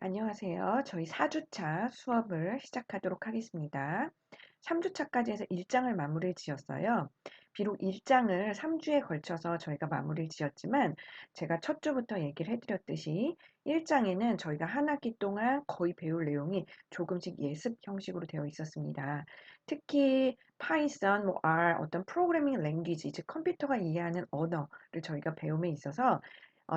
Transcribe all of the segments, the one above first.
안녕하세요. 저희 4주차 수업을 시작하도록 하겠습니다. 3주차까지 해서 1장을 마무리 지었어요. 비록 1장을 3주에 걸쳐서 저희가 마무리를 지었지만 제가 첫 주부터 얘기를 해드렸듯이 1장에는 저희가 한 학기 동안 거의 배울 내용이 조금씩 예습 형식으로 되어 있었습니다. 특히 파이썬, R, 어떤 프로그래밍 랭귀지, 즉 컴퓨터가 이해하는 언어를 저희가 배움에 있어서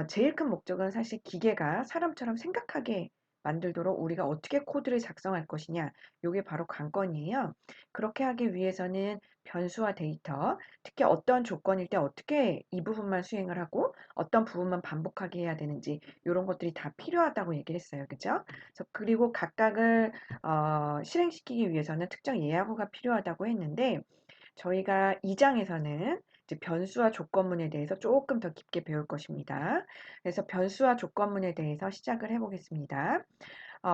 제일 큰 목적은 사실 기계가 사람처럼 생각하게 만들도록 우리가 어떻게 코드를 작성할 것이냐, 요게 바로 관건이에요. 그렇게 하기 위해서는 변수와 데이터, 특히 어떤 조건일 때 어떻게 이 부분만 수행을 하고 어떤 부분만 반복하게 해야 되는지 이런 것들이 다 필요하다고 얘기를 했어요. 그죠? 그래서 그리고 각각을 실행시키기 위해서는 특정 예하구가 필요하다고 했는데 저희가 2장에서는 이제 변수와 조건문에 대해서 조금 더 깊게 배울 것입니다. 그래서 변수와 조건문에 대해서 시작을 해보겠습니다.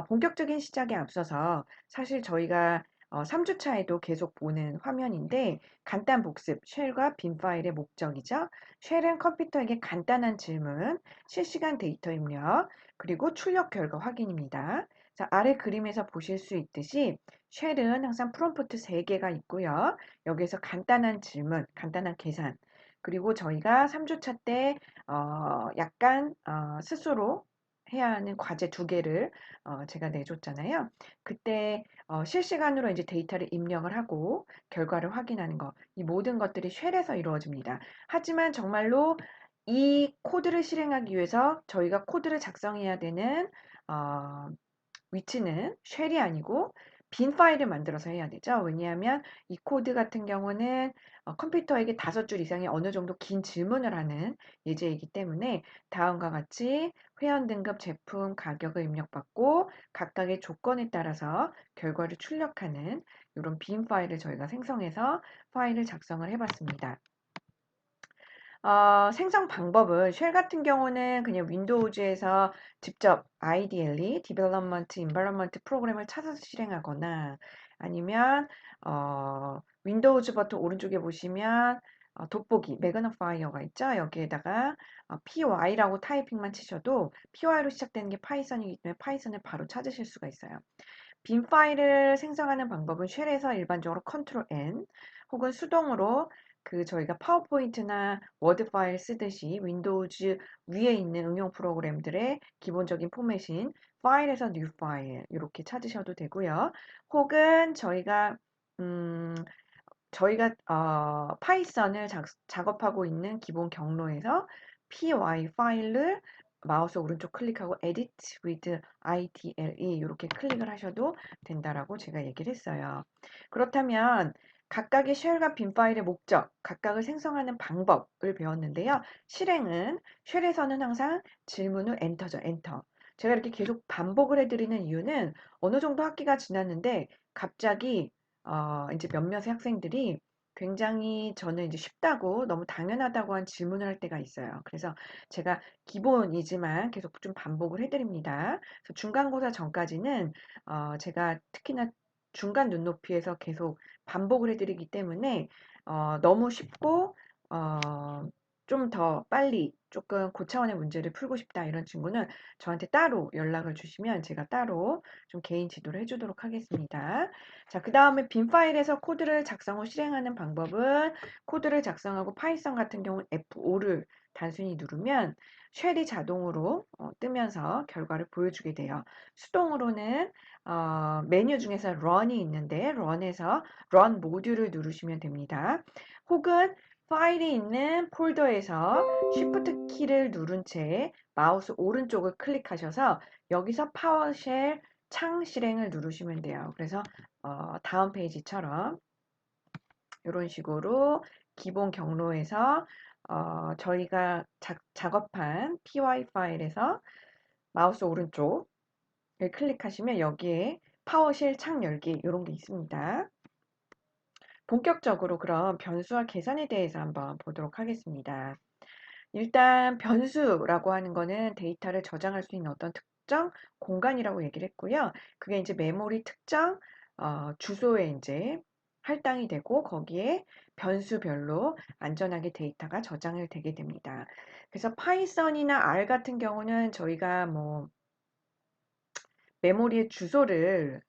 본격적인 시작에 앞서서 사실 저희가 3주차에도 계속 보는 화면인데 간단 복습, 쉘과 빈 파일의 목적이죠. 쉘은 컴퓨터에게 간단한 질문, 실시간 데이터 입력, 그리고 출력 결과 확인입니다. 자, 아래 그림에서 보실 수 있듯이 쉘은 항상 프롬프트 3개가 있고요. 여기에서 간단한 질문, 간단한 계산, 그리고 저희가 3주차 때 약간 스스로 해야 하는 과제 2개를 제가 내줬잖아요. 그때 실시간으로 이제 데이터를 입력을 하고 결과를 확인하는 거, 이 모든 것들이 쉘에서 이루어집니다. 하지만 정말로 이 코드를 실행하기 위해서 저희가 코드를 작성해야 되는 어, 위치는 쉘이 아니고 빈 파일을 만들어서 해야 되죠. 왜냐하면 이 코드 같은 경우는 컴퓨터에게 5줄 이상의 어느 정도 긴 질문을 하는 예제이기 때문에 다음과 같이 회원 등급, 제품, 가격을 입력받고 각각의 조건에 따라서 결과를 출력하는 이런 빈 파일을 저희가 생성해서 파일을 작성을 해봤습니다. 생성 방법은 쉘 같은 경우는 그냥 윈도우즈에서 직접 IDLE, Development Environment 프로그램을 찾아서 실행하거나 아니면 윈도우즈 버튼 오른쪽에 보시면 돋보기, 매그니파이어가 있죠. 여기에다가 py라고 타이핑만 치셔도 py로 시작되는 게 파이썬이기 때문에 파이썬을 바로 찾으실 수가 있어요. 빈 파일을 생성하는 방법은 쉘에서 일반적으로 컨트롤 N 혹은 수동으로 저희가 파워포인트나 워드 파일 쓰듯이 윈도우즈 위에 있는 응용 프로그램들의 기본적인 포맷인 파일에서 뉴 파일 이렇게 찾으셔도 되고요. 혹은 음, 저희가 파이썬을 작업하고 있는 기본 경로에서 py 파일을 마우스 오른쪽 클릭하고 edit with IDLE 이렇게 클릭을 하셔도 된다라고 제가 얘기를 했어요. 그렇다면 각각의 쉘과 빈 파일의 목적, 각각을 생성하는 방법을 배웠는데요. 실행은 쉘에서는 항상 질문 후 엔터죠, 엔터. 제가 이렇게 계속 반복을 해드리는 이유는 어느 정도 학기가 지났는데 갑자기 이제 몇몇의 학생들이 굉장히 저는 이제 쉽다고 너무 당연하다고 한 질문을 할 때가 있어요. 그래서 제가 기본이지만 계속 좀 반복을 해드립니다. 그래서 중간고사 전까지는 제가 특히나 중간 눈높이에서 계속 반복을 해드리기 때문에 너무 쉽고 좀 더 빨리 조금 고차원의 문제를 풀고 싶다 이런 친구는 저한테 따로 연락을 주시면 제가 따로 좀 개인 지도를 해주도록 하겠습니다. 자, 그 다음에 빈 파일에서 코드를 작성 후 실행하는 방법은 코드를 작성하고 파이썬 같은 경우는 F5를 단순히 누르면 쉘이 자동으로 뜨면서 결과를 보여주게 돼요. 수동으로는 메뉴 중에서 run이 있는데 run에서 run 모듈을 누르시면 됩니다. 혹은 파일이 있는 폴더에서 Shift 키를 누른 채 마우스 오른쪽을 클릭하셔서 여기서 파워쉘 창 실행을 누르시면 돼요. 그래서 다음 페이지처럼 이런 식으로 기본 경로에서 저희가 작업한 py 파일에서 마우스 오른쪽을 클릭하시면 여기에 파워쉘 창 열기 이런 게 있습니다. 본격적으로 그럼 변수와 계산에 대해서 한번 보도록 하겠습니다. 일단 변수라고 하는 거는 데이터를 저장할 수 있는 어떤 특정 공간이라고 얘기를 했고요. 그게 이제 메모리 특정 주소에 이제 할당이 되고 거기에 변수별로 안전하게 데이터가 저장을 되게 됩니다. 그래서 파이썬이나 R 같은 경우는 저희가 뭐 메모리의 주소를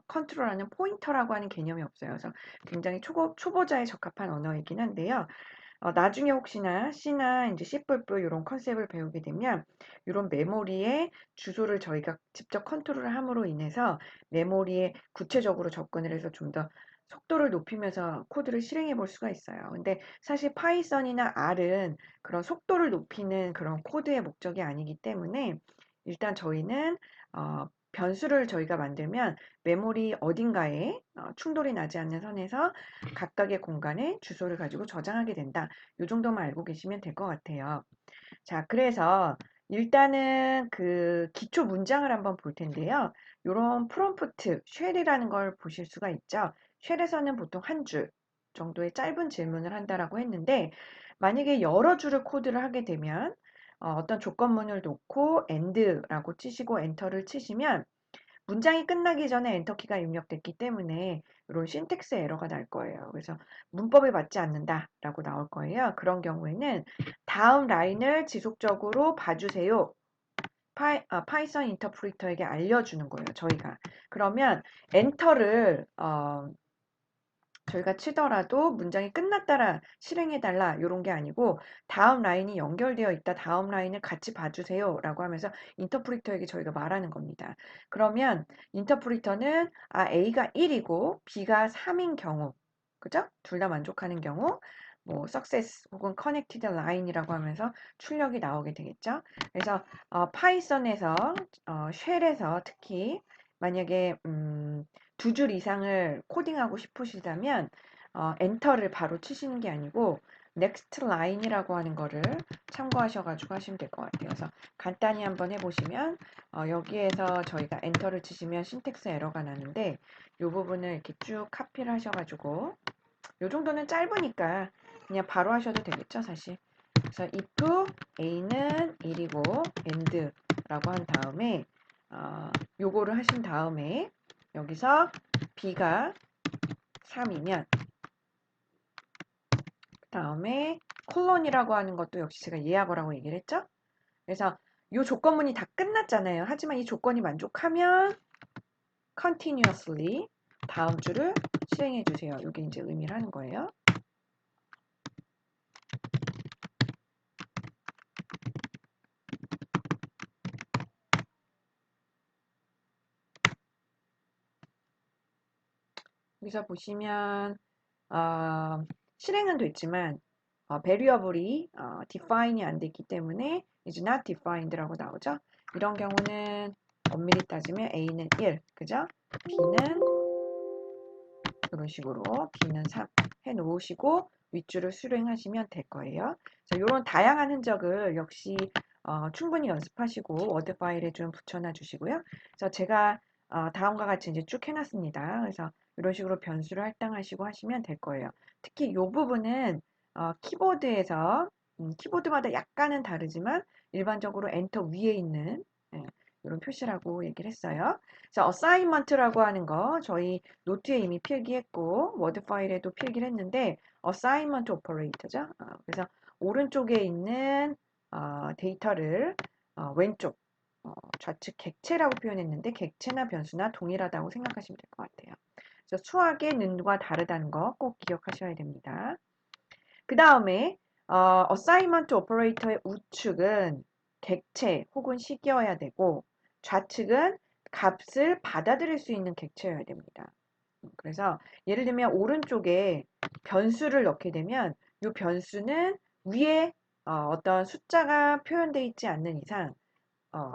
컨트롤하는 포인터라고 하는 개념이 없어요. 그래서 굉장히 초보자에 적합한 언어이긴 한데요. 나중에 혹시나 C나 이제 C++ 이런 컨셉을 배우게 되면 이런 메모리의 주소를 저희가 직접 컨트롤을 함으로 인해서 메모리에 구체적으로 접근을 해서 좀 더 속도를 높이면서 코드를 실행해 볼 수가 있어요. 근데 사실 파이썬이나 R은 그런 속도를 높이는 그런 코드의 목적이 아니기 때문에 일단 저희는 변수를 저희가 만들면 메모리 어딘가에 충돌이 나지 않는 선에서 각각의 공간에 주소를 가지고 저장하게 된다. 이 정도만 알고 계시면 될 것 같아요. 자, 그래서 일단은 그 기초 문장을 한번 볼 텐데요. 이런 프롬프트, 쉘이라는 걸 보실 수가 있죠. 쉘에서는 보통 한 줄 정도의 짧은 질문을 한다라고 했는데 만약에 여러 줄을 코드를 하게 되면 어떤 조건문을 놓고 end라고 치시고 엔터를 치시면 문장이 끝나기 전에 엔터키가 입력됐기 때문에 이런 신텍스 에러가 날 거예요. 그래서 문법에 맞지 않는다라고 나올 거예요. 그런 경우에는 다음 라인을 지속적으로 봐주세요. 파이썬 인터프리터에게 알려주는 거예요. 저희가. 그러면 엔터를 저희가 치더라도 문장이 끝났다라 실행해달라 이런 게 아니고 다음 라인이 연결되어 있다. 다음 라인을 같이 봐주세요. 라고 하면서 인터프리터에게 저희가 말하는 겁니다. 그러면 인터프리터는 A가 1이고 B가 3인 경우 그죠? 둘 다 만족하는 경우 뭐 success 혹은 connected line이라고 하면서 출력이 나오게 되겠죠. 그래서 파이썬에서 쉘에서 특히 만약에 두 줄 이상을 코딩하고 싶으시다면 엔터를 바로 치시는 게 아니고 next line이라고 하는 거를 참고하셔가지고 하시면 될 것 같아요. 그래서 간단히 한번 해보시면 여기에서 저희가 엔터를 치시면 신텍스 에러가 나는데 이 부분을 이렇게 쭉 카피를 하셔가지고 이 정도는 짧으니까 그냥 바로 하셔도 되겠죠, 사실. 그래서 if a는 1이고 and라고 한 다음에 요거를 하신 다음에 여기서 b가 3이면 그 다음에 콜론이라고 하는 것도 역시 제가 예약어라고 얘기를 했죠. 그래서 이 조건문이 다 끝났잖아요. 하지만 이 조건이 만족하면 continuously 다음 줄을 실행해 주세요. 이게 이제 의미를 하는 거예요. 여기서 보시면 실행은 됐지만 variable이 define이 안 됐기 때문에 is not defined라고 나오죠. 이런 경우는 엄밀히 따지면 A는 1, 그죠? B는 이런 식으로 B는 3 해놓으시고 윗줄을 수행하시면 될 거예요. 이런 다양한 흔적을 역시 충분히 연습하시고 워드 파일에 좀 붙여놔 주시고요. 그래서 제가 다음과 같이 이제 쭉 해놨습니다. 그래서 이런 식으로 변수를 할당하시고 하시면 될 거예요. 특히 이 부분은 키보드에서 키보드마다 약간은 다르지만 일반적으로 엔터 위에 있는 이런 표시라고 얘기를 했어요. 그래서 assignment라고 하는 거 저희 노트에 이미 필기했고 워드 파일에도 필기를 했는데 assignment operator죠. 그래서 오른쪽에 있는 데이터를 왼쪽 좌측 객체라고 표현했는데 객체나 변수나 동일하다고 생각하시면 될 것 같아요. 그래서 수학의 는과 다르다는 거 꼭 기억하셔야 됩니다. 그 다음에 assignment operator의 우측은 객체 혹은 식이어야 되고 좌측은 값을 받아들일 수 있는 객체여야 됩니다. 그래서 예를 들면 오른쪽에 변수를 넣게 되면 이 변수는 위에 어떤 숫자가 표현되어 있지 않는 이상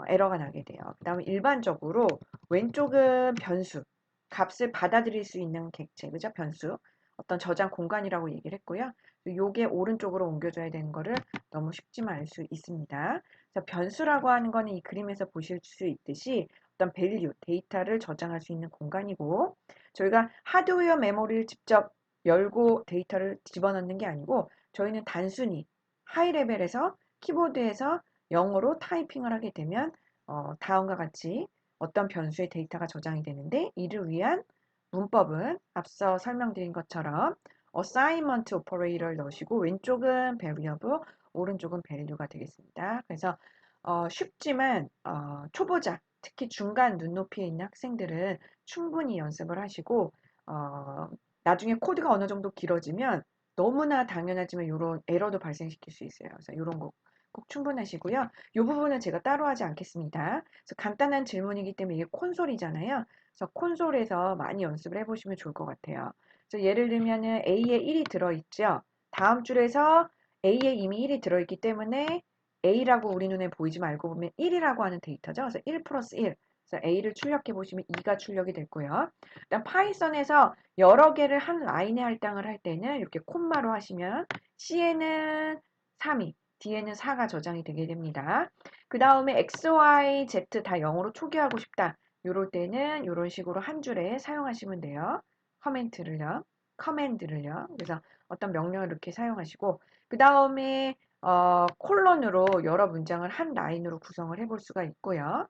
에러가 나게 돼요. 그 다음에 일반적으로 왼쪽은 변수, 값을 받아들일 수 있는 객체, 그죠? 변수. 어떤 저장 공간이라고 얘기를 했고요. 요게 오른쪽으로 옮겨줘야 되는 거를 너무 쉽지만 알 수 있습니다. 그래서 변수라고 하는 거는 이 그림에서 보실 수 있듯이 어떤 밸류, 데이터를 저장할 수 있는 공간이고 저희가 하드웨어 메모리를 직접 열고 데이터를 집어넣는 게 아니고 저희는 단순히 하이 레벨에서 키보드에서 영어로 타이핑을 하게 되면 다음과 같이 어떤 변수의 데이터가 저장이 되는데 이를 위한 문법은 앞서 설명드린 것처럼 assignment operator를 넣으시고 왼쪽은 variable, 오른쪽은 value가 되겠습니다. 그래서 쉽지만 초보자, 특히 중간 눈높이에 있는 학생들은 충분히 연습을 하시고 나중에 코드가 어느 정도 길어지면 너무나 당연하지만 요런 에러도 발생시킬 수 있어요. 그래서 요런 거 꼭 충분하시고요. 요 부분은 제가 따로 하지 않겠습니다. 그래서 간단한 질문이기 때문에 이게 콘솔이잖아요. 그래서 콘솔에서 많이 연습을 해보시면 좋을 것 같아요. 그래서 예를 들면은 A에 1이 들어있죠. 다음 줄에서 A에 이미 1이 들어있기 때문에 A라고 우리 눈에 보이지 말고 보면 1이라고 하는 데이터죠. 그래서 1 플러스 1. 그래서 A를 출력해 보시면 2가 출력이 됐고요. 일단 파이썬에서 여러 개를 한 라인에 할당을 할 때는 이렇게 콤마로 하시면 C에는 3이, D에는 4가 저장이 되게 됩니다. 그 다음에 X, Y, Z 다 0으로 초기화하고 싶다. 이럴 때는 이런 식으로 한 줄에 사용하시면 돼요. 커맨드를요. 그래서 어떤 명령을 이렇게 사용하시고 그 다음에 콜론으로 여러 문장을 한 라인으로 구성을 해볼 수가 있고요.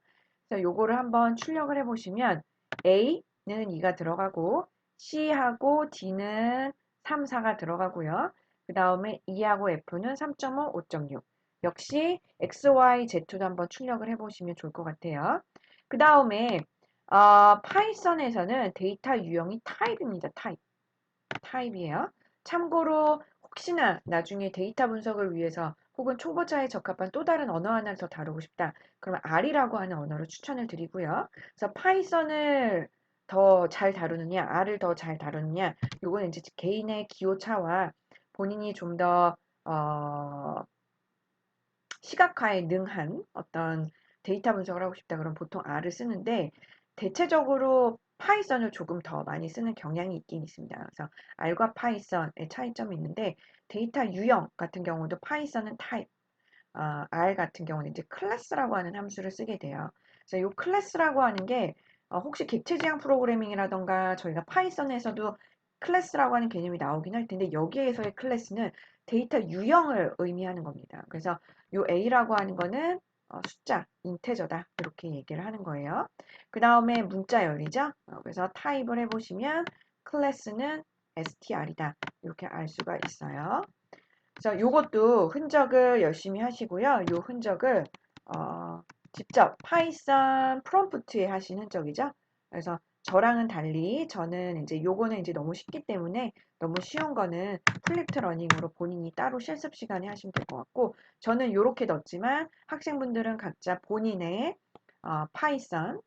그래서 요거를 한번 출력을 해보시면 A는 2가 들어가고 C하고 D는 3, 4가 들어가고요. 그 다음에 E하고 F는 3.5, 5.6. 역시 X, Y, Z도 한번 출력을 해보시면 좋을 것 같아요. 그 다음에 파이썬에서는 데이터 유형이 타입입니다. 타입이에요. 참고로 혹시나 나중에 데이터 분석을 위해서 혹은 초보자에 적합한 또 다른 언어 하나를 더 다루고 싶다. 그러면 R이라고 하는 언어를 추천을 드리고요. 그래서 파이썬을 더 잘 다루느냐, R을 더 잘 다루느냐, 요거는 이제 개인의 기호차와 본인이 좀 더 시각화에 능한 어떤 데이터 분석을 하고 싶다 그러면 보통 R을 쓰는데 대체적으로 파이썬을 조금 더 많이 쓰는 경향이 있긴 있습니다. 그래서 R과 파이썬의 차이점이 있는데 데이터 유형 같은 경우도 파이썬은 타입, R 같은 경우는 이제 클래스라고 하는 함수를 쓰게 돼요. 그래서 이 클래스라고 하는 게 혹시 객체지향 프로그래밍이라던가 저희가 파이썬에서도 클래스라고 하는 개념이 나오긴 할 텐데 여기에서의 클래스는 데이터 유형을 의미하는 겁니다. 그래서 이 A라고 하는 거는 숫자, 인테저다 이렇게 얘기를 하는 거예요. 그 다음에 문자열이죠. 그래서 타입을 해보시면 클래스는 str이다 이렇게 알 수가 있어요. 그래서 요것도 흔적을 열심히 하시고요. 요 흔적을 직접 파이썬 프롬프트에 하신 흔적이죠. 그래서 저랑은 달리 저는 이제 요거는 이제 너무 쉽기 때문에 너무 쉬운 거는 플립트 러닝으로 본인이 따로 실습 시간에 하시면 될 것 같고 저는 요렇게 넣었지만 학생분들은 각자 본인의 파이썬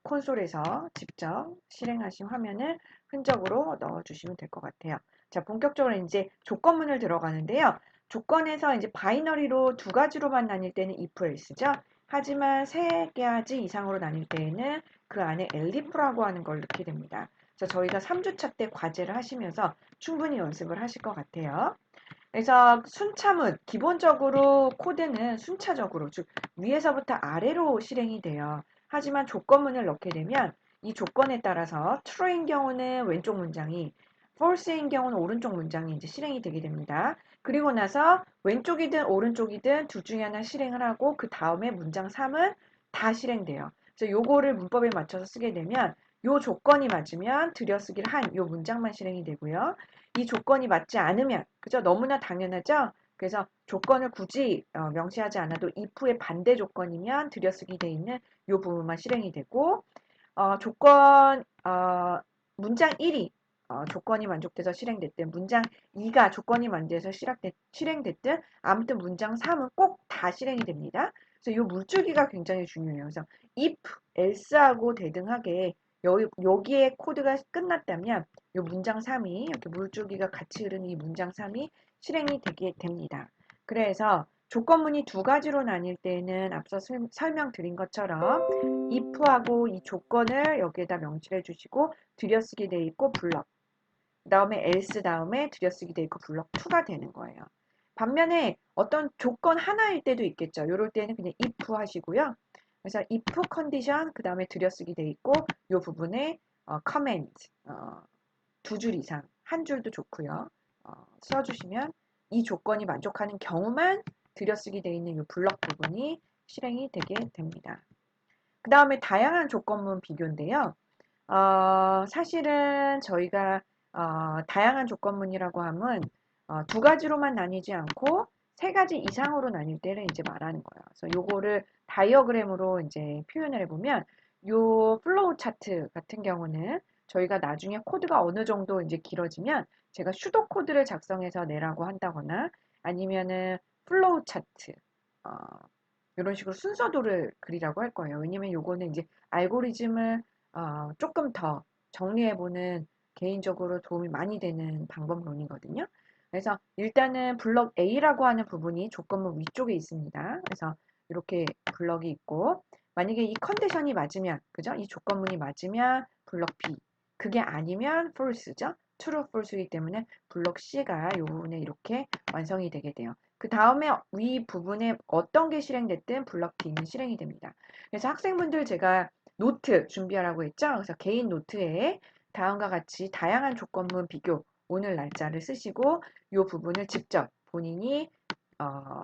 콘솔에서 직접 실행하신 화면을 흔적으로 넣어주시면 될 것 같아요. 자, 본격적으로 이제 조건문을 들어가는데요. 조건에서 이제 바이너리로 두 가지로만 나뉠 때는 if else죠. 하지만 세 가지 이상으로 나뉠 때에는 그 안에 elif라고 하는 걸 넣게 됩니다. 그래서 저희가 3주차 때 과제를 하시면서 충분히 연습을 하실 것 같아요. 그래서 순차문, 기본적으로 코드는 순차적으로, 즉 위에서부터 아래로 실행이 돼요. 하지만 조건문을 넣게 되면 이 조건에 따라서 true인 경우는 왼쪽 문장이, false인 경우는 오른쪽 문장이 이제 실행이 되게 됩니다. 그리고 나서 왼쪽이든 오른쪽이든 둘 중에 하나 실행을 하고 그 다음에 문장 3은 다 실행돼요. 그래서 요거를 문법에 맞춰서 쓰게 되면 요 조건이 맞으면 들여쓰기를 한 요 문장만 실행이 되고요. 이 조건이 맞지 않으면, 그죠? 너무나 당연하죠? 그래서 조건을 굳이 명시하지 않아도 if의 반대 조건이면 들여쓰기 돼 있는 이 부분만 실행이 되고, 문장 1이 조건이 만족돼서 실행됐든, 문장 2가 조건이 만족돼서 실행됐든, 아무튼 문장 3은 꼭 다 실행이 됩니다. 그래서 이 물줄기가 굉장히 중요해요. 그래서 if, else하고 대등하게 여기에 코드가 끝났다면 이 문장 3이 이렇게 물줄기가 같이 흐르는 이 문장 3이 실행이 되게 됩니다. 그래서 조건문이 두 가지로 나뉠 때는 앞서 설명드린 것처럼 if하고 이 조건을 여기에다 명시해 주시고 들여쓰기 돼 있고 블럭 그 다음에 else 다음에 들여쓰기 돼 있고 블럭 2가 되는 거예요. 반면에 어떤 조건 하나일 때도 있겠죠. 이럴 때는 그냥 if 하시고요. 그래서 if 컨디션 그 다음에 들여쓰기 돼 있고 이 부분에 comment 두 줄 이상 한 줄도 좋고요. 써주시면 이 조건이 만족하는 경우만 들여쓰기 돼 있는 이 블럭 부분이 실행이 되게 됩니다. 그 다음에 다양한 조건문 비교인데요. 사실은 저희가 다양한 조건문이라고 하면 두 가지로만 나뉘지 않고 세 가지 이상으로 나뉠 때를 이제 말하는 거예요. 그래서 요거를 다이어그램으로 이제 표현을 해보면 요 플로우 차트 같은 경우는 저희가 나중에 코드가 어느 정도 이제 길어지면 제가 슈도 코드를 작성해서 내라고 한다거나 아니면은 플로우 차트 이런 식으로 순서도를 그리라고 할 거예요. 왜냐면 요거는 이제 알고리즘을 조금 더 정리해보는 개인적으로 도움이 많이 되는 방법론이거든요. 그래서 일단은 블럭 A라고 하는 부분이 조건문 위쪽에 있습니다. 그래서 이렇게 블럭이 있고 만약에 이 컨디션이 맞으면 그죠? 이 조건문이 맞으면 블럭 B 그게 아니면 false죠. true, false이기 때문에 블럭 C가 이 부분에 이렇게 완성이 되게 돼요. 그 다음에 위 부분에 어떤 게 실행됐든 블럭 D는 실행이 됩니다. 그래서 학생분들 제가 노트 준비하라고 했죠. 그래서 개인 노트에 다음과 같이 다양한 조건문 비교 오늘 날짜를 쓰시고 이 부분을 직접 본인이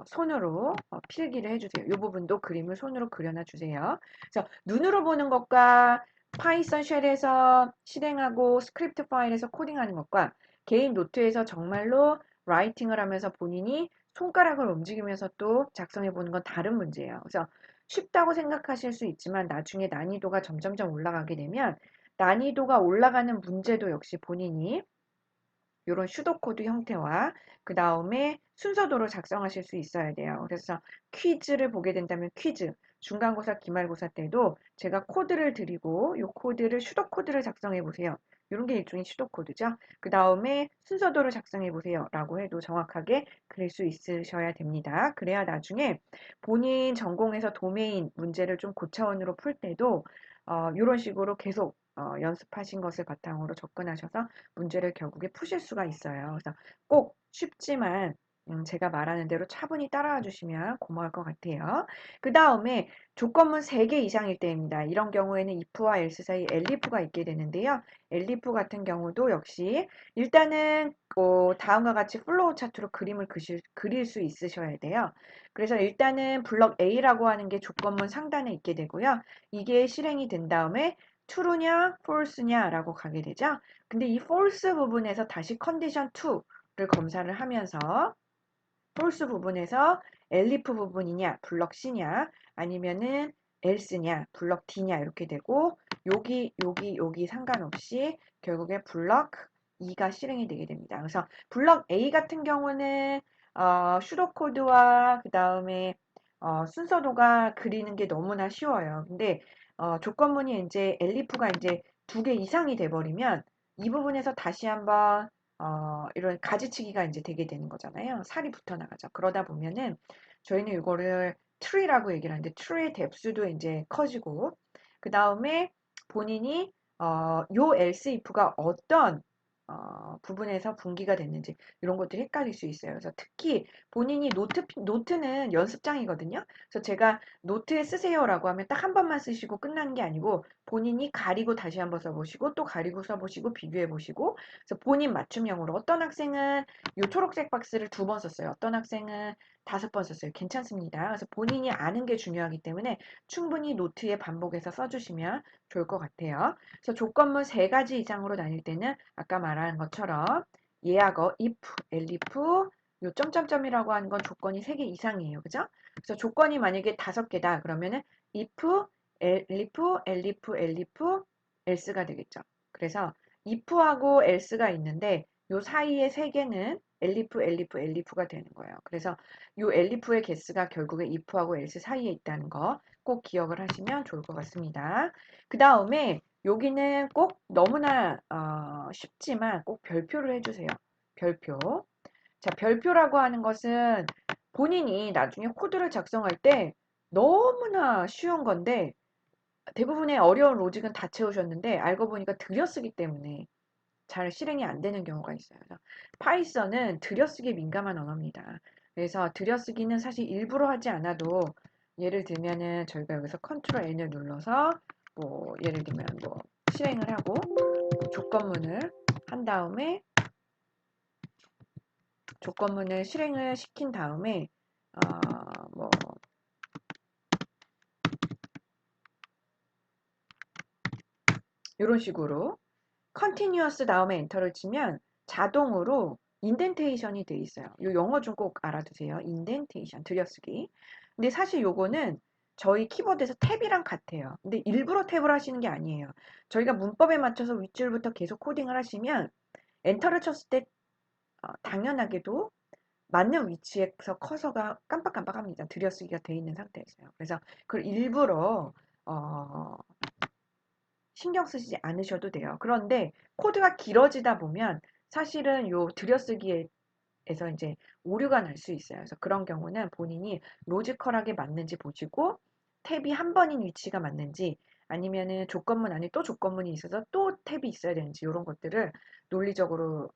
손으로 필기를 해주세요. 이 부분도 그림을 손으로 그려놔 주세요. 그래서 눈으로 보는 것과 파이썬 쉘에서 실행하고 스크립트 파일에서 코딩하는 것과 개인 노트에서 정말로 라이팅을 하면서 본인이 손가락을 움직이면서 또 작성해 보는 건 다른 문제예요. 그래서 쉽다고 생각하실 수 있지만 나중에 난이도가 점점점 올라가게 되면 난이도가 올라가는 문제도 역시 본인이 이런 슈도코드 형태와 그 다음에 순서도로 작성하실 수 있어야 돼요. 그래서 퀴즈를 보게 된다면 퀴즈, 중간고사, 기말고사 때도 제가 코드를 드리고 이 코드를 슈도코드를 작성해 보세요. 이런 게 일종의 슈도코드죠. 그 다음에 순서도를 작성해 보세요. 라고 해도 정확하게 그릴 수 있으셔야 됩니다. 그래야 나중에 본인 전공에서 도메인 문제를 좀 고차원으로 풀 때도 이런 식으로 계속 연습하신 것을 바탕으로 접근하셔서 문제를 결국에 푸실 수가 있어요. 그래서 꼭 쉽지만 제가 말하는 대로 차분히 따라와 주시면 고마울 것 같아요. 그 다음에 조건문 3개 이상일 때입니다. 이런 경우에는 if와 else 사이 elif가 있게 되는데요. elif 같은 경우도 역시 일단은 다음과 같이 플로우 차트로 그림을 그릴 수 있으셔야 돼요. 그래서 일단은 블럭 A라고 하는 게 조건문 상단에 있게 되고요. 이게 실행이 된 다음에 true냐 false냐라고 가게 되죠. 근데 이 false 부분에서 다시 condition 2를 검사를 하면서 false 부분에서 elif 부분이냐 블럭 C냐 아니면은 else냐 블럭 D냐 이렇게 되고 여기 상관없이 결국에 블럭 E가 실행이 되게 됩니다. 그래서 블럭 A 같은 경우는 슈도코드와 그 다음에 순서도가 그리는 게 너무나 쉬워요. 근데 조건문이 이제 엘리프가 이제 2개 이상이 돼버리면 이 부분에서 다시 한번 이런 가지치기가 이제 되게 되는 거잖아요. 살이 붙어 나가죠. 그러다 보면은 저희는 이거를 트리라고 얘기를 하는데 트리의 뎁스도 이제 커지고 그 다음에 본인이 요 else if가 어떤 부분에서 분기가 됐는지 이런 것들이 헷갈릴 수 있어요. 그래서 특히 본인이 노트는 연습장이거든요. 그래서 제가 노트에 쓰세요라고 하면 딱 한 번만 쓰시고 끝나는 게 아니고 본인이 가리고 다시 한번 써보시고 또 가리고 써보시고 비교해보시고 그래서 본인 맞춤형으로 어떤 학생은 이 초록색 박스를 2번 썼어요. 어떤 학생은 5번 썼어요. 괜찮습니다. 그래서 본인이 아는 게 중요하기 때문에 충분히 노트에 반복해서 써주시면 좋을 것 같아요. 그래서 조건문 3가지 이상으로 나뉠 때는 아까 말한 것처럼 예하고 if, elif, 요 점점점이라고 하는 건 조건이 3개 이상이에요. 그죠? 그래서 조건이 만약에 5개다 그러면은 if, elif, elif, elif, else가 되겠죠. 그래서 if하고 else가 있는데 요 사이에 3개는 elif, elif, elif가 되는 거예요. 그래서 요 elif의 개수가 결국에 if하고 else 사이에 있다는 거 꼭 기억을 하시면 좋을 것 같습니다. 그 다음에 여기는 꼭 너무나 쉽지만 꼭 별표를 해주세요. 별표. 자, 별표라고 하는 것은 본인이 나중에 코드를 작성할 때 너무나 쉬운 건데 대부분의 어려운 로직은 다 채우셨는데 알고 보니까 들여쓰기 때문에 잘 실행이 안 되는 경우가 있어요. 그래서 파이썬은 들여쓰기에 민감한 언어입니다. 그래서 들여쓰기는 사실 일부러 하지 않아도 예를 들면은 저희가 여기서 컨트롤 N을 눌러서 뭐 예를 들면 뭐 실행을 하고 조건문을 한 다음에 조건문을 실행을 시킨 다음에 뭐 이런 식으로 continuous 다음에 엔터를 치면 자동으로 인덴테이션이 돼 있어요. 이 영어 좀 꼭 알아두세요. 인덴테이션 들여쓰기. 근데 사실 요거는 저희 키보드에서 탭이랑 같아요. 근데 일부러 탭을 하시는 게 아니에요. 저희가 문법에 맞춰서 윗줄부터 계속 코딩을 하시면 엔터를 쳤을 때 당연하게도 맞는 위치에서 커서가 깜빡깜빡합니다. 들여쓰기가 돼 있는 상태에서요. 그래서 그걸 일부러 어, 신경 쓰시지 않으셔도 돼요. 그런데 코드가 길어지다 보면 사실은 요 들여쓰기에서 이제 오류가 날 수 있어요. 그래서 그런 경우는 본인이 로지컬하게 맞는지 보시고 탭이 한 번인 위치가 맞는지 아니면은 조건문 안에 또 조건문이 있어서 또 탭이 있어야 되는지 이런 것들을 논리적으로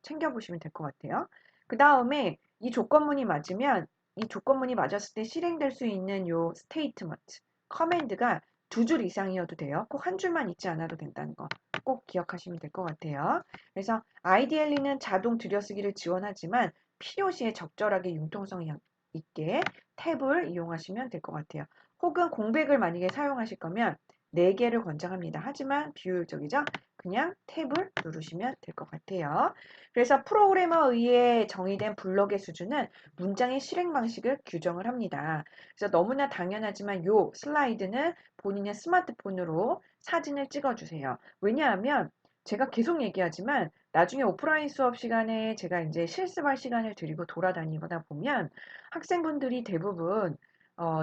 챙겨보시면 될 것 같아요. 그 다음에 이 조건문이 맞으면 이 조건문이 맞았을 때 실행될 수 있는 요 스테이트먼트, 커맨드가 두 줄 이상이어도 돼요. 꼭 한 줄만 있지 않아도 된다는 거 꼭 기억하시면 될 것 같아요. 그래서 아이디엘리는 자동 들여쓰기를 지원하지만 필요시에 적절하게 융통성 있게 탭을 이용하시면 될 것 같아요. 혹은 공백을 만약에 사용하실 거면 4개를 권장합니다. 하지만 비효율적이죠? 그냥 탭을 누르시면 될 것 같아요. 그래서 프로그래머에 의해 정의된 블럭의 수준은 문장의 실행 방식을 규정을 합니다. 그래서 너무나 당연하지만 요 슬라이드는 본인의 스마트폰으로 사진을 찍어주세요. 왜냐하면 제가 계속 얘기하지만 나중에 오프라인 수업 시간에 제가 이제 실습할 시간을 드리고 돌아다니거나 보면 학생분들이 대부분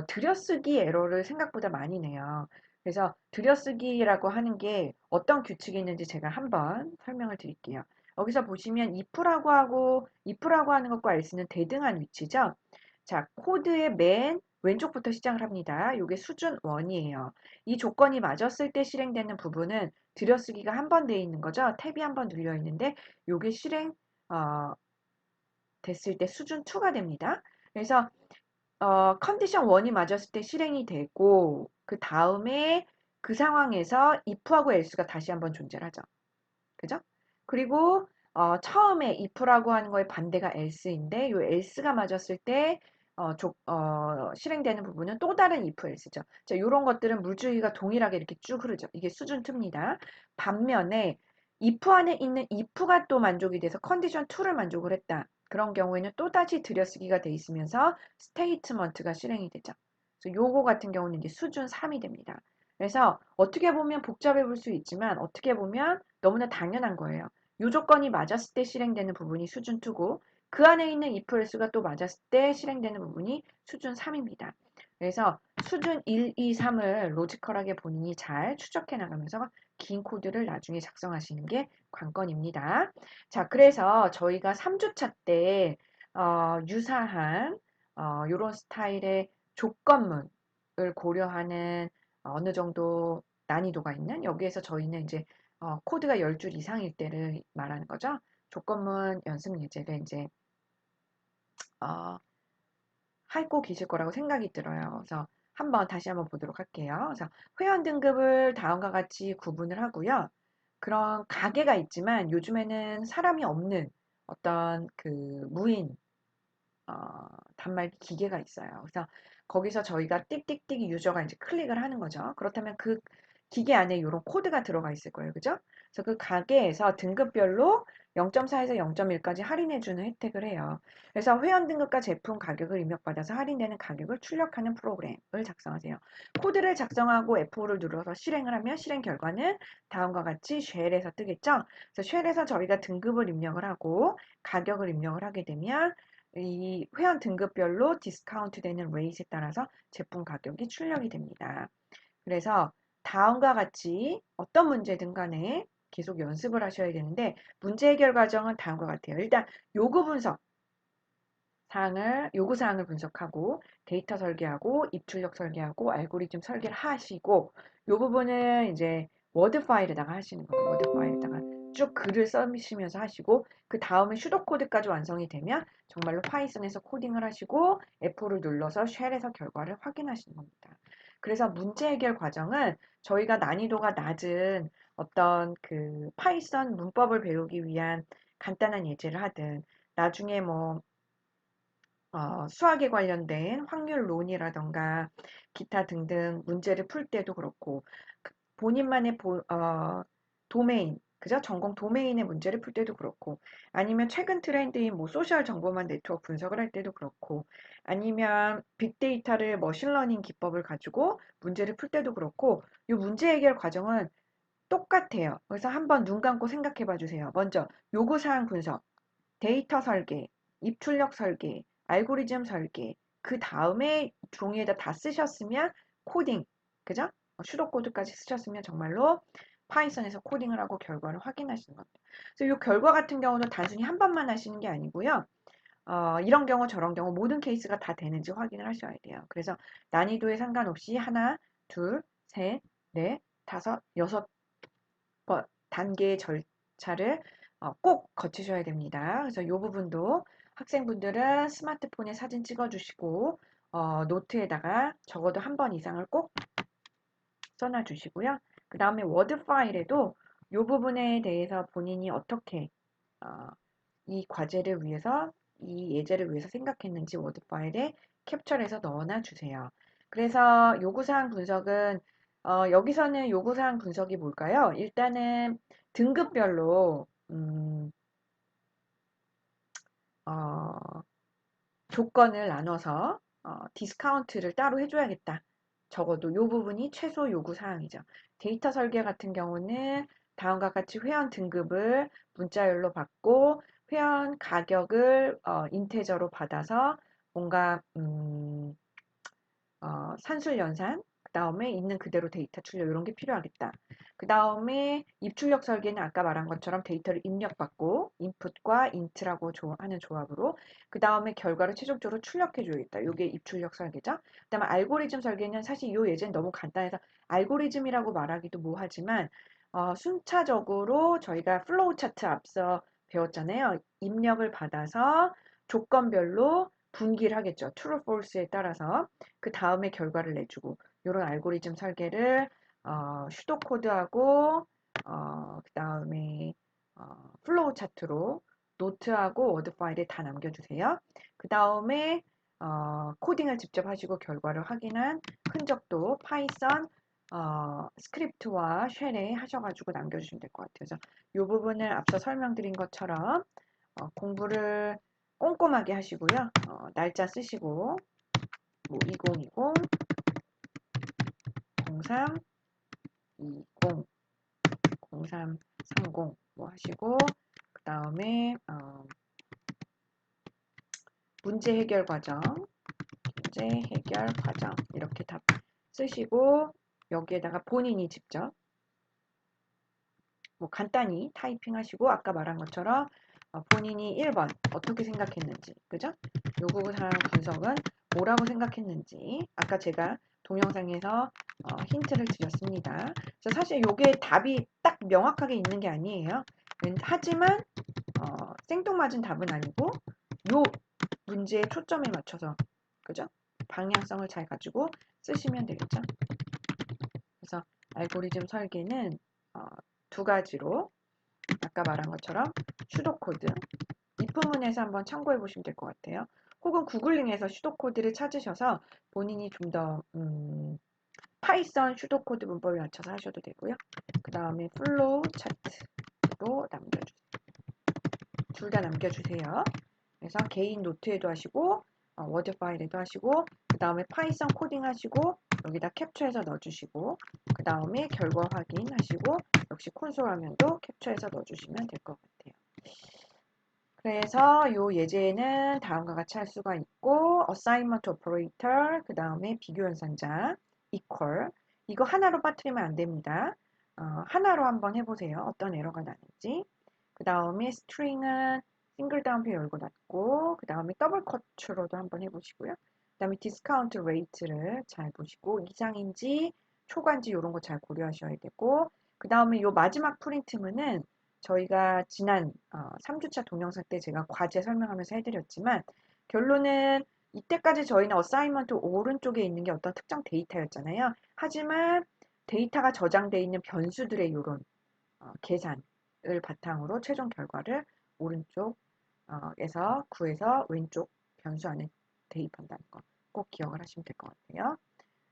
들여쓰기 에러를 생각보다 많이 내요. 그래서 들여쓰기라고 하는 게 어떤 규칙이 있는지 제가 한번 설명을 드릴게요. 여기서 보시면 if라고 하는 것과 else는 대등한 위치죠. 자, 코드의 맨 왼쪽부터 시작을 합니다. 이게 수준 1이에요. 이 조건이 맞았을 때 실행되는 부분은 들여쓰기가 한 번 돼 있는 거죠. 탭이 한 번 눌려 있는데 이게 실행 어, 됐을 때 수준 2가 됩니다. 그래서 컨디션 1이 맞았을 때 실행이 되고 그 다음에 그 상황에서 if하고 else가 다시 한번 존재를 하죠. 그죠? 그리고 처음에 if라고 하는 거의 반대가 else인데 이 else가 맞았을 때 실행되는 부분은 또 다른 if else죠. 자, 이런 것들은 물주기가 동일하게 이렇게 쭉 흐르죠. 이게 수준 2입니다. 반면에 if 안에 있는 if가 또 만족이 돼서 컨디션 2를 만족을 했다. 그런 경우에는 또다시 들여쓰기가 돼 있으면서 스테이트먼트가 실행이 되죠. 그래서 요거 같은 경우는 이제 수준 3이 됩니다. 그래서 어떻게 보면 복잡해 볼 수 있지만 어떻게 보면 너무나 당연한 거예요. 요 조건이 맞았을 때 실행되는 부분이 수준 2고 그 안에 있는 if else가 또 맞았을 때 실행되는 부분이 수준 3입니다. 그래서 수준 1, 2, 3을 로지컬하게 본인이 잘 추적해 나가면서 긴 코드를 나중에 작성하시는 게 관건입니다. 자, 그래서 저희가 3주차 때 유사한 이런 스타일의 조건문을 고려하는 어느 정도 난이도가 있는 여기에서 저희는 이제 코드가 10줄 이상일 때를 말하는 거죠. 조건문 연습 예제를 이제 어, 핥고 계실 거라고 생각이 들어요. 그래서 다시 한번 보도록 할게요. 그래서 회원 등급을 다음과 같이 구분을 하고요. 그런 가게가 있지만 요즘에는 사람이 없는 어떤 그 무인 단말기 기계가 있어요. 그래서 거기서 저희가 띡띡띡 유저가 이제 클릭을 하는 거죠. 그렇다면 그 기계 안에 이런 코드가 들어가 있을 거예요. 그죠? 그래서 그 가게에서 등급별로 0.4에서 0.1까지 할인해주는 혜택을 해요. 그래서 회원 등급과 제품 가격을 입력받아서 할인되는 가격을 출력하는 프로그램을 작성하세요. 코드를 작성하고 F5를 눌러서 실행을 하면 실행 결과는 다음과 같이 쉘에서 뜨겠죠? 그래서 쉘에서 저희가 등급을 입력을 하고 가격을 입력을 하게 되면 이 회원 등급별로 디스카운트 되는 레이트에 따라서 제품 가격이 출력이 됩니다. 그래서 다음과 같이 어떤 문제든 간에 계속 연습을 하셔야 되는데 문제 해결 과정은 다음과 같아요. 일단 요구 사항을 분석하고 데이터 설계하고 입출력 설계하고 알고리즘 설계를 하시고 요 부분은 이제 워드 파일에다가 하시는 거예요. 워드 파일에다가 쭉 글을 써시면서 하시고 그 다음에 슈도 코드까지 완성이 되면 정말로 파이썬에서 코딩을 하시고 F4를 눌러서 쉘에서 결과를 확인하시는 겁니다. 그래서 문제 해결 과정은 저희가 난이도가 낮은 어떤 그 파이썬 문법을 배우기 위한 간단한 예제를 하든 나중에 뭐 수학에 관련된 확률론이라던가 기타 등등 문제를 풀 때도 그렇고 본인만의 도메인 그죠? 전공 도메인의 문제를 풀 때도 그렇고, 아니면 최근 트렌드인 뭐 소셜 정보만 네트워크 분석을 할 때도 그렇고, 아니면 빅데이터를 머신러닝 기법을 가지고 문제를 풀 때도 그렇고, 이 문제 해결 과정은 똑같아요. 그래서 한번 눈 감고 생각해 봐 주세요. 먼저 요구사항 분석, 데이터 설계, 입출력 설계, 알고리즘 설계, 그 다음에 종이에다 다 쓰셨으면 코딩, 그죠? 슈도코드까지 쓰셨으면 정말로 파이썬에서 코딩을 하고 결과를 확인하시는 겁니다. 그래서 이 결과 같은 경우는 단순히 한 번만 하시는 게 아니고요. 이런 경우 저런 경우 모든 케이스가 다 되는지 확인을 하셔야 돼요. 그래서 난이도에 상관없이 하나, 둘, 셋, 넷, 다섯, 여섯 단계의 절차를 꼭 거치셔야 됩니다. 그래서 이 부분도 학생분들은 스마트폰에 사진 찍어주시고 노트에다가 적어도 한 번 이상을 꼭 써놔주시고요. 그 다음에 워드 파일에도 이 부분에 대해서 본인이 어떻게 어, 이 과제를 위해서 이 예제를 위해서 생각했는지 워드 파일에 캡처해서 넣어놔 주세요. 그래서 요구사항 분석은 여기서는 요구사항 분석이 뭘까요? 일단은 등급별로 어, 조건을 나눠서 디스카운트를 따로 해줘야겠다. 적어도 이 부분이 최소 요구사항이죠. 데이터 설계 같은 경우는 다음과 같이 회원 등급을 문자열로 받고 회원 가격을 인테저로 받아서 뭔가 산술 연산, 그 다음에 있는 그대로 데이터 출력 이런 게 필요하겠다. 그 다음에 입출력 설계는 아까 말한 것처럼 데이터를 입력받고 인풋과 인트라고 하는 조합으로 그 다음에 결과를 최종적으로 출력해 줘야겠다. 이게 입출력 설계죠. 그 다음에 알고리즘 설계는 사실 이 예제는 너무 간단해서 알고리즘이라고 말하기도 뭐하지만 순차적으로 저희가 플로우 차트 앞서 배웠잖아요. 입력을 받아서 조건별로 분기를 하겠죠. true, false에 따라서 그 다음에 결과를 내주고 이런 알고리즘 설계를 슈도 코드하고 그 다음에 플로우 차트로 노트하고 워드 파일에 다 남겨주세요. 그 다음에 코딩을 직접 하시고 결과를 확인한 흔적도 파이썬 스크립트와 쉘에 하셔가지고 남겨주시면 될 것 같아요. 그래서 이 부분을 앞서 설명드린 것처럼 공부를 꼼꼼하게 하시고요. 날짜 쓰시고 뭐 2020, 03, 20, 03, 30 뭐 하시고 그 다음에 문제 해결 과정, 문제 해결 과정 이렇게 다 쓰시고 여기에다가 본인이 직접 뭐 간단히 타이핑 하시고 아까 말한 것처럼 본인이 1번 어떻게 생각했는지 그죠? 요구사항 분석은 뭐라고 생각했는지 아까 제가 동영상에서 힌트를 드렸습니다. 그래서 사실 요게 답이 딱 명확하게 있는 게 아니에요. 하지만 생뚱맞은 답은 아니고 요 문제에 초점에 맞춰서 그죠? 방향성을 잘 가지고 쓰시면 되겠죠. 그래서 알고리즘 설계는 두 가지로 아까 말한 것처럼 슈도코드 입문문에서 한번 참고해 보시면 될 것 같아요. 혹은 구글링에서 슈도코드를 찾으셔서 본인이 좀 더 파이썬 슈도코드 문법에 맞춰서 하셔도 되고요. 그 다음에 플로우 차트로 남겨주세요. 둘 다 남겨주세요. 그래서 개인 노트에도 하시고 워드 파일에도 하시고 그 다음에 파이썬 코딩 하시고 여기다 캡처해서 넣어주시고 그 다음에 결과 확인하시고 역시 콘솔 화면도 캡처해서 넣어주시면 될 것 같아요. 그래서 이 예제는 다음과 같이 할 수가 있고 assignment operator 그 다음에 비교 연산자 equal 이거 하나로 빠뜨리면 안 됩니다. 하나로 한번 해보세요. 어떤 에러가 나는지. 그 다음에 string은 싱글 다운표 열고 닫고 그 다음에 더블 커트로도 한번 해보시고요. 그 다음에 디스카운트 레이트를 잘 보시고 이상인지 초과인지 이런 거 잘 고려하셔야 되고 그 다음에 이 마지막 프린트문은 저희가 지난 3주차 동영상 때 제가 과제 설명하면서 해드렸지만 결론은 이때까지 저희는 어사이먼트 오른쪽에 있는 게 어떤 특정 데이터였잖아요. 하지만 데이터가 저장되어 있는 변수들의 이런 계산을 바탕으로 최종 결과를 오른쪽에서 구해서 왼쪽 변수 안에 대입한다는 거 꼭 기억을 하시면 될 것 같아요.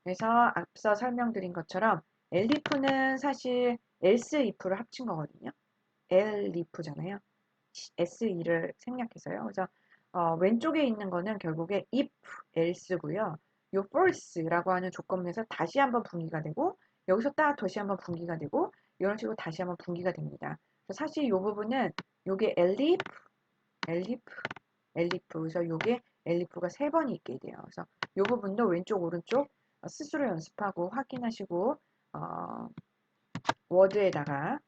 그래서 앞서 설명드린 것처럼 elif는 사실 else if를 합친 거거든요. elif잖아요. SE를 생략해서요. 그래서 왼쪽에 있는 거는 결국에 if, else고요. 요 force라고 하는 조건에서 다시 한번 분기가 되고 여기서 딱 다시 한번 분기가 되고 이런 식으로 다시 한번 분기가 됩니다. 사실 이 부분은 요게 elif, 그래서 요게 elif가 3번이 있게 돼요. 그래서 요 부분도 왼쪽 오른쪽 스스로 연습하고 확인하시고 워드에다가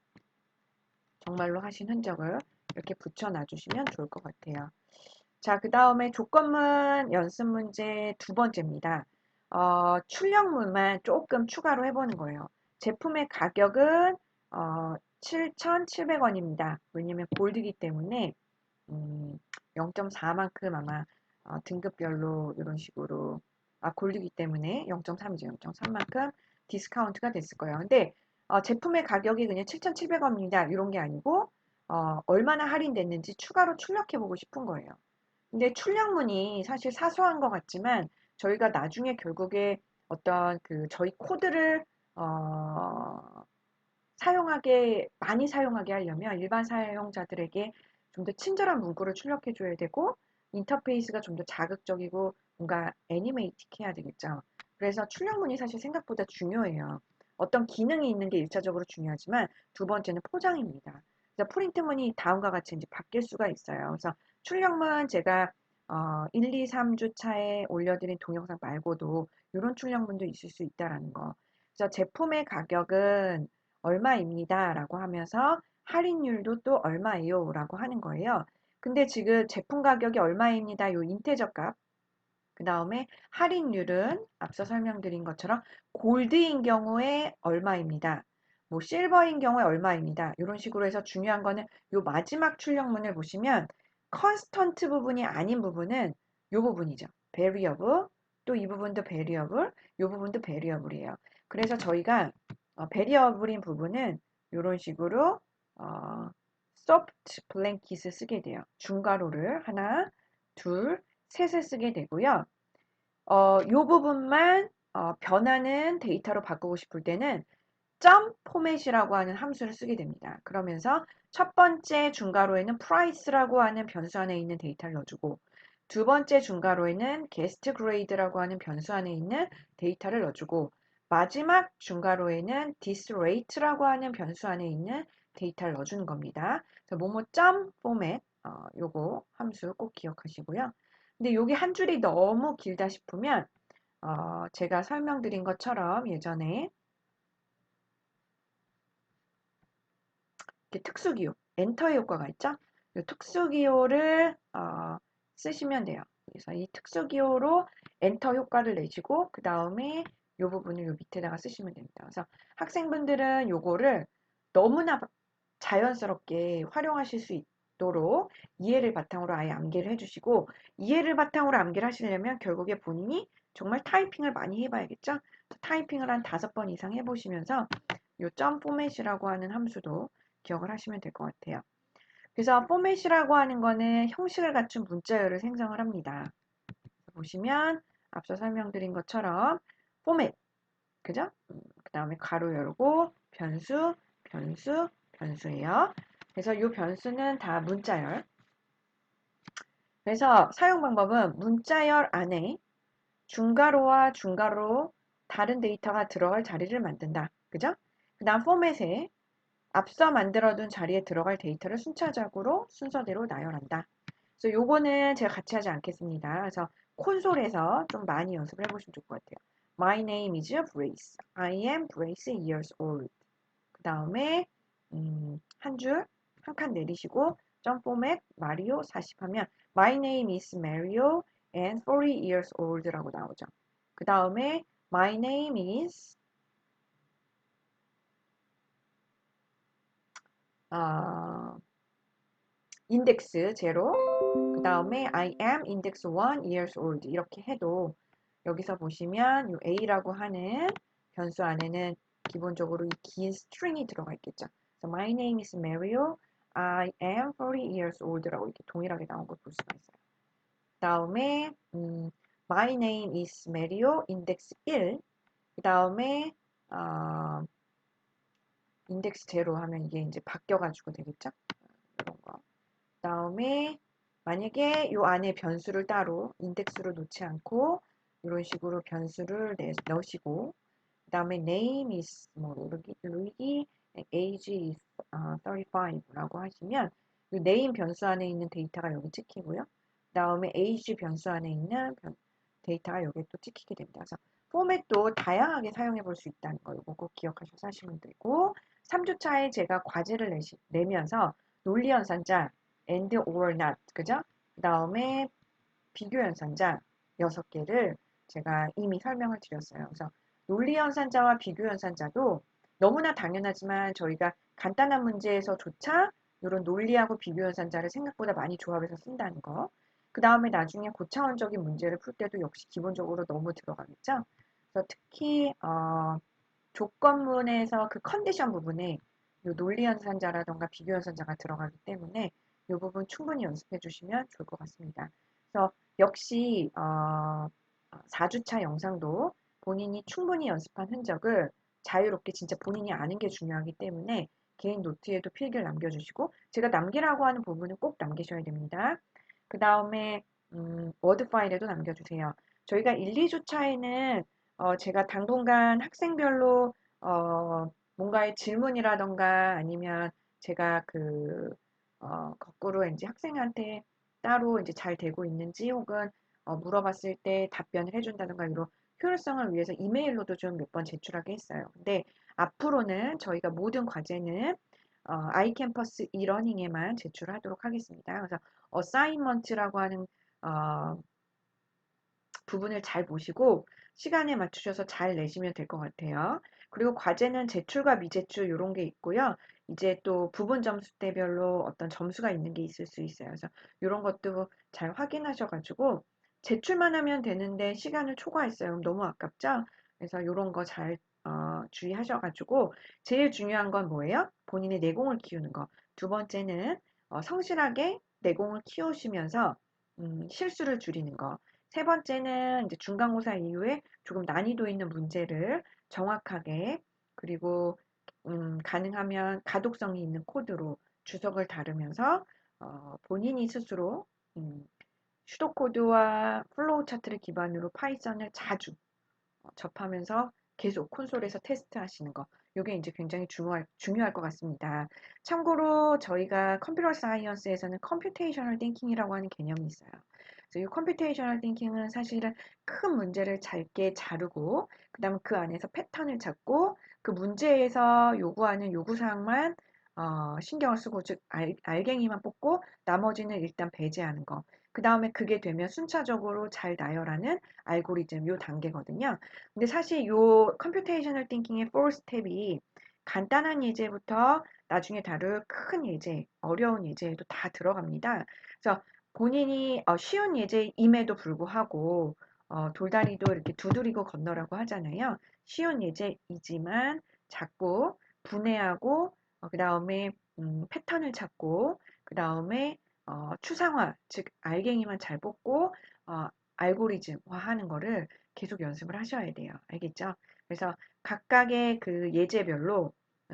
정말로 하신 흔적을 이렇게 붙여놔 주시면 좋을 것 같아요. 자, 그 다음에 조건문 연습 문제 2번째입니다. 출력문만 조금 추가로 해보는 거예요. 제품의 가격은 7,700원입니다. 왜냐면 골드기 때문에 0.4만큼 아마 등급별로 이런 식으로 골드기 때문에 0.3이죠. 0.3만큼 디스카운트가 됐을 거예요. 근데 제품의 가격이 그냥 7,700원입니다. 이런 게 아니고 얼마나 할인됐는지 추가로 출력해보고 싶은 거예요. 근데 출력문이 사실 사소한 것 같지만 저희가 나중에 결국에 어떤 그 저희 코드를 많이 사용하게 하려면 일반 사용자들에게 좀 더 친절한 문구를 출력해 줘야 되고 인터페이스가 좀 더 자극적이고 뭔가 애니메이틱해야 되겠죠. 그래서 출력문이 사실 생각보다 중요해요. 어떤 기능이 있는 게 1차적으로 중요하지만 두 번째는 포장입니다. 그래서 프린트문이 다음과 같이 이제 바뀔 수가 있어요. 그래서 출력문 제가 1, 2, 3주 차에 올려드린 동영상 말고도 이런 출력문도 있을 수 있다라는 거. 그래서 제품의 가격은 얼마입니다. 라고 하면서 할인율도 또 얼마예요. 라고 하는 거예요. 근데 지금 제품 가격이 얼마입니다. 요 인테저 값. 그 다음에 할인율은 앞서 설명드린 것처럼 골드인 경우에 얼마입니다. 뭐 실버인 경우에 얼마입니다. 이런 식으로 해서 중요한 거는 요 마지막 출력문을 보시면 컨스턴트 부분이 아닌 부분은 요 부분이죠. variable 또 이 부분도 variable 요 부분도 variable이에요. 그래서 저희가 variable인 부분은 이런 식으로 soft blanket을 쓰게 돼요. 중괄호를 하나, 둘, 셋을 쓰게 되고요. 요 부분만 변하는 데이터로 바꾸고 싶을 때는 점 포맷이라고 하는 함수를 쓰게 됩니다. 그러면서 첫 번째 중괄호에는 price라고 하는 변수 안에 있는 데이터를 넣어주고 두 번째 중괄호에는 guest grade라고 하는 변수 안에 있는 데이터를 넣어주고 마지막 중괄호에는 this rate라고 하는 변수 안에 있는 데이터를 넣어주는 겁니다. 그래서 뭐뭐.점 포맷 요거 함수 꼭 기억하시고요. 근데 여기 한 줄이 너무 길다 싶으면 제가 설명드린 것처럼 예전에 이렇게 특수기호, 엔터의 효과가 있죠? 이 특수기호를 쓰시면 돼요. 그래서 이 특수기호로 엔터 효과를 내시고 그 다음에 이 부분을 요 밑에다가 쓰시면 됩니다. 그래서 학생분들은 요거를 너무나 자연스럽게 활용하실 수 있도록 이해를 바탕으로 아예 암기를 해주시고 이해를 바탕으로 암기를 하시려면 결국에 본인이 정말 타이핑을 많이 해봐야겠죠? 타이핑을 한 5번 이상 해보시면서 요 점 포맷이라고 하는 함수도 기억을 하시면 될 것 같아요. 그래서 포맷이라고 하는 거는 형식을 갖춘 문자열을 생성을 합니다. 보시면 앞서 설명드린 것처럼 포맷, 그죠? 그 다음에 가로 열고 변수, 변수, 변수예요. 그래서 이 변수는 다 문자열. 그래서 사용 방법은 문자열 안에 중괄호와 중괄호 다른 데이터가 들어갈 자리를 만든다. 그죠? 그 다음 포맷에 앞서 만들어둔 자리에 들어갈 데이터를 순서대로 나열한다. 그래서 요거는 제가 같이 하지 않겠습니다. 그래서 콘솔에서 좀 많이 연습을 해보시면 좋을 것 같아요. My name is Brace. I am Brace years old. 그 다음에 한 줄, 한 칸 내리시고 점 포맷 마리오 40 하면 My name is Mario and 40 years old라고 나오죠. 그 다음에 My name is 인덱스 제로 그 다음에 I am index 1 years old 이렇게 해도 여기서 보시면 이 A라고 하는 변수 안에는 기본적으로 이 긴 스트링이 들어가 있겠죠. 그래서 My name is Mario. I am 40 years old라고 이렇게 동일하게 나온 걸 볼 수가 있어요. 그 다음에 My name is Mario 인덱스 1. 그 다음에 인덱스 제로 하면 이게 이제 바뀌어가지고 되겠죠? 이런 거. 그다음에 만약에 요 안에 변수를 따로 인덱스로 놓지 않고 이런 식으로 변수를 넣으시고 그다음에 name is 뭐 루이기 age is 35라고 하시면 이 name 변수 안에 있는 데이터가 여기 찍히고요. 그다음에 age 변수 안에 있는 데이터가 여기 또 찍히게 됩니다. 그래서 포맷도 다양하게 사용해 볼 수 있다는 거 이거 꼭 기억하셔서 하시면 되고 3주차에 제가 과제를 내면서 논리 연산자 and or not 그죠? 그다음에 비교 연산자 6개를 제가 이미 설명을 드렸어요. 그래서 논리 연산자와 비교 연산자도 너무나 당연하지만 저희가 간단한 문제에서조차 이런 논리하고 비교 연산자를 생각보다 많이 조합해서 쓴다는 거. 그 다음에 나중에 고차원적인 문제를 풀 때도 역시 기본적으로 너무 들어가겠죠. 그래서 특히 조건문에서 그 컨디션 부분에 요 논리 연산자라던가 비교 연산자가 들어가기 때문에 이 부분 충분히 연습해 주시면 좋을 것 같습니다. 그래서 역시 4주차 영상도 본인이 충분히 연습한 흔적을 자유롭게 진짜 본인이 아는 게 중요하기 때문에 개인 노트에도 필기를 남겨주시고 제가 남기라고 하는 부분은 꼭 남기셔야 됩니다. 그 다음에 워드 파일에도 남겨주세요. 저희가 1, 2주차에는 제가 당분간 학생별로 뭔가의 질문이라던가 아니면 제가 거꾸로 이제 학생한테 따로 이제 잘 되고 있는지 혹은 물어봤을 때 답변을 해준다든가 이런 효율성을 위해서 이메일로도 좀 몇 번 제출하게 했어요. 근데 앞으로는 저희가 모든 과제는 아이캠퍼스 이러닝에만 제출하도록 하겠습니다. 그래서 어사인먼트라고 하는 어, 부분을 잘 보시고 시간에 맞추셔서 잘 내시면 될 것 같아요. 그리고 과제는 제출과 미제출 이런 게 있고요. 이제 또 부분 점수대별로 어떤 점수가 있는 게 있을 수 있어요. 그래서 이런 것도 잘 확인하셔가지고 제출만 하면 되는데 시간을 초과했어요. 그럼 너무 아깝죠? 그래서 이런 거 잘 주의하셔가지고 제일 중요한 건 뭐예요? 본인의 내공을 키우는 거. 두 번째는 성실하게 내공을 키우시면서 실수를 줄이는 거. 세 번째는 이제 중간고사 이후에 조금 난이도 있는 문제를 정확하게 그리고 가능하면 가독성이 있는 코드로 주석을 다루면서 본인이 스스로 슈도코드와 플로우 차트를 기반으로 파이썬을 자주 접하면서 계속 콘솔에서 테스트하시는 거. 이게 이제 굉장히 중요할 것 같습니다. 참고로 저희가 컴퓨터 사이언스에서는 컴퓨테이셔널 띵킹이라고 하는 개념이 있어요. 그래서 이 컴퓨테이셔널 띵킹은 사실은 큰 문제를 짧게 자르고 그다음 그 안에서 패턴을 찾고 그 문제에서 요구하는 요구사항만 신경을 쓰고 즉 알갱이만 뽑고 나머지는 일단 배제하는 거. 그 다음에 그게 되면 순차적으로 잘 나열하는 알고리즘 요 단계거든요. 근데 사실 요 컴퓨테이셔널 띵킹의 4스텝이 간단한 예제부터 나중에 다룰 큰 예제, 어려운 예제에도 다 들어갑니다. 그래서 본인이 쉬운 예제임에도 불구하고 돌다리도 이렇게 두드리고 건너라고 하잖아요. 쉬운 예제이지만 자꾸 분해하고 그 다음에 패턴을 찾고 그 다음에 추상화, 즉 알갱이만 잘 뽑고 알고리즘화하는 거를 계속 연습을 하셔야 돼요. 알겠죠? 그래서 각각의 그 예제별로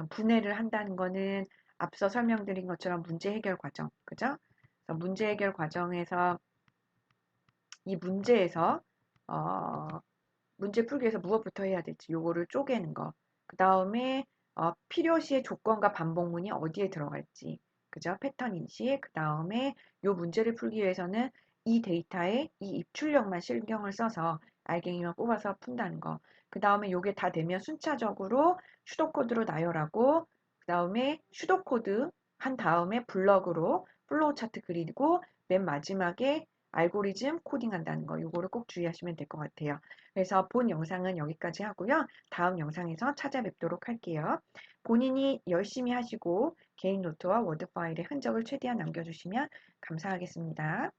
분해를 한다는 거는 앞서 설명드린 것처럼 문제 해결 과정, 그죠? 그래서 문제 해결 과정에서 이 문제에서 어, 문제 풀기 위해서 무엇부터 해야 될지 요거를 쪼개는 거. 그 다음에 필요시의 조건과 반복문이 어디에 들어갈지. 그죠? 패턴 인식. 그 다음에 요 문제를 풀기 위해서는 이 데이터에 이 입출력만 신경을 써서 알갱이만 뽑아서 푼다는 거. 그 다음에 요게 다 되면 순차적으로 슈도코드로 나열하고 그 다음에 슈도코드 한 다음에 블럭으로 플로우 차트 그리고 맨 마지막에 알고리즘 코딩한다는 거. 요거를 꼭 주의하시면 될 것 같아요. 그래서 본 영상은 여기까지 하고요. 다음 영상에서 찾아뵙도록 할게요. 본인이 열심히 하시고 개인 노트와 워드 파일의 흔적을 최대한 남겨주시면 감사하겠습니다.